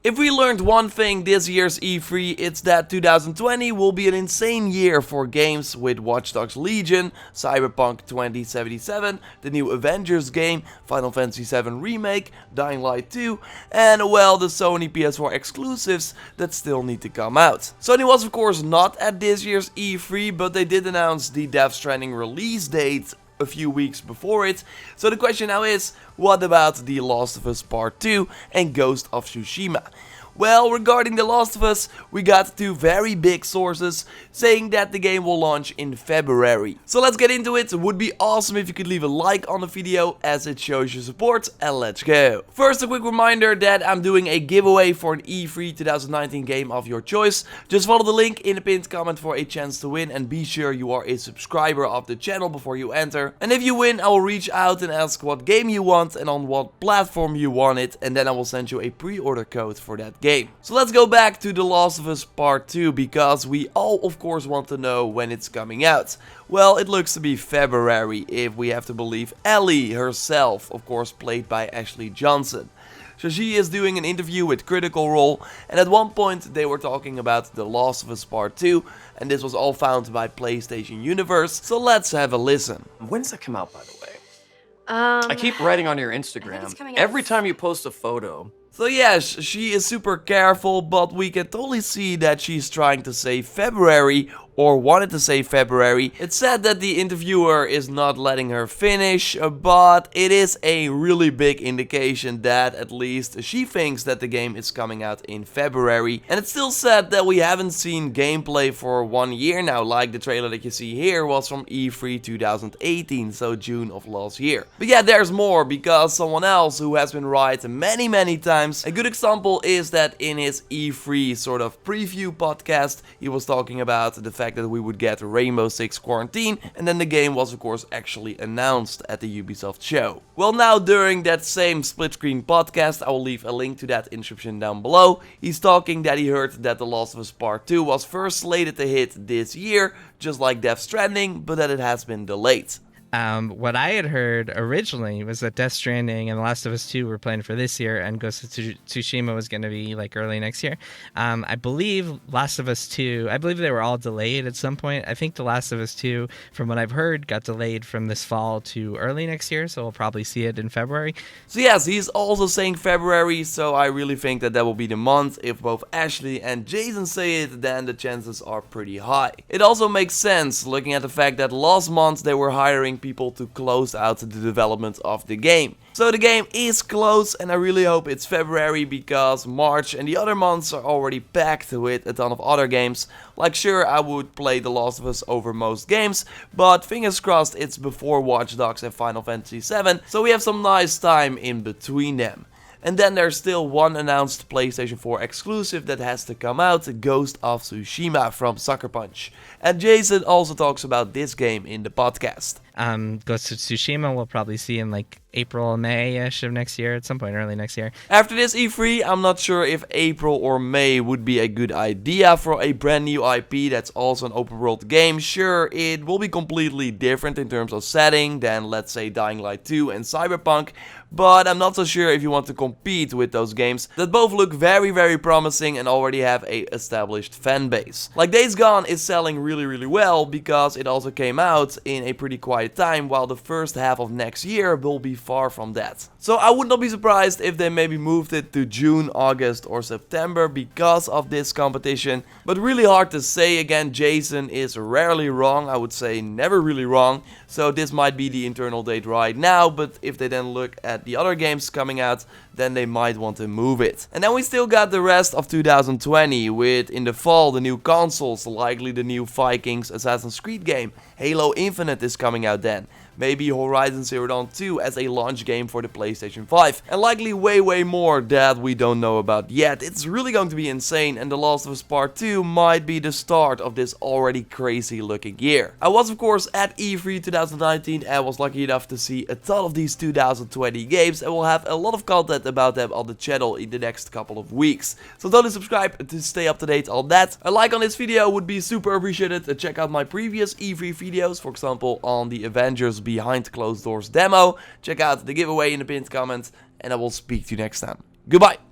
If we learned one thing this year's E3, it's that 2020 will be an insane year for games with Watch Dogs Legion, Cyberpunk 2077, the new Avengers game, Final Fantasy VII Remake, Dying Light 2, and well, the Sony PS4 exclusives that still need to come out. Sony was of course not at this year's E3, but they did announce the Death Stranding release date a few weeks before it. So the question now is, what about The Last of Us Part 2 and Ghost of Tsushima? Well, regarding The Last of Us, we got two very big sources saying that the game will launch in February. So let's get into it. It would be awesome if you could leave a like on the video as it shows your support, and let's go. First, a quick reminder that I'm doing a giveaway for an E3 2019 game of your choice. Just follow the link in the pinned comment for a chance to win, and be sure you are a subscriber of the channel before you enter. And if you win, I will reach out and ask what game you want and on what platform you want it, and then I will send you a pre-order code for that game. So let's go back to The Last of Us Part 2, because we all of course want to know when it's coming out. Well, it looks to be February if we have to believe Ellie herself, of course played by Ashley Johnson. So she is doing an interview with Critical Role, and at one point they were talking about The Last of Us Part 2, and this was all found by PlayStation Universe, so let's have a listen. When's that come out, by the way? I keep writing on your Instagram, every time you post a photo. So yes, she is super careful, but we can totally see that she's trying to say February, or wanted to say February. It's said that the interviewer is not letting her finish, but it is a really big indication that at least she thinks that the game is coming out in February. And it's still said that we haven't seen gameplay for 1 year now, like the trailer that you see here was from E3 2018, so June of last year. But yeah, there's more, because someone else who has been right many times, a good example is that in his E3 sort of preview podcast, he was talking about the fact that we would get Rainbow Six Quarantine, and then the game was of course actually announced at the Ubisoft show. Well, now during that same split screen podcast, I will leave a link to that in the description down below, he's talking that he heard that The Last of Us Part 2 was first slated to hit this year, just like Death Stranding, but that it has been delayed. What I had heard originally was that Death Stranding and The Last of Us 2 were planned for this year, and Ghost of Tsushima was going to be like early next year. I believe Last of Us 2, I believe they were all delayed at some point. I think The Last of Us 2, from what I've heard, got delayed from this fall to early next year, so we'll probably see it in February. So yes, he's also saying February, so I really think that that will be the month. If both Ashley and Jason say it, then the chances are pretty high. It also makes sense, looking at the fact that last month they were hiring people to close out the development of the game. So the game is close, and I really hope it's February, because March and the other months are already packed with a ton of other games. Like, sure, I would play The Last of Us over most games, but fingers crossed it's before Watch Dogs and Final Fantasy VII, so we have some nice time in between them. And then there's still one announced PlayStation 4 exclusive that has to come out, Ghost of Tsushima from Sucker Punch. And Jason also talks about this game in the podcast. Ghost of Tsushima we'll probably see in like April, May-ish of next year, at some point early next year. After this E3, I'm not sure if April or May would be a good idea for a brand new IP that's also an open world game. Sure, it will be completely different in terms of setting than, let's say, Dying Light 2 and Cyberpunk, but I'm not so sure if you want to compete with those games that both look very promising and already have a established fan base. Like Days Gone is selling really well, because it also came out in a pretty quiet time, while the first half of next year will be far from that. So I would not be surprised if they maybe moved it to June, August or September because of this competition, but really hard to say. Again, Jason is rarely wrong, I would say never really wrong, so this might be the internal date right now, but if they then look at the other games coming out, then they might want to move it. And then we still got the rest of 2020, with in the fall the new consoles, likely the new Vikings Assassin's Creed game. Halo Infinite is coming out then. Maybe Horizon Zero Dawn 2 as a launch game for the PlayStation 5. And likely way more that we don't know about yet. It's really going to be insane, and The Last of Us Part 2 might be the start of this already crazy looking year. I was of course at E3 2019 and was lucky enough to see a ton of these 2020 games, and we'll have a lot of content about them on the channel in the next couple of weeks. So don't subscribe to stay up to date on that. A like on this video would be super appreciated. Check out my previous E3 videos, for example on the Avengers Behind Closed Doors demo. Check out the giveaway in the pinned comment, and I will speak to you next time. Goodbye!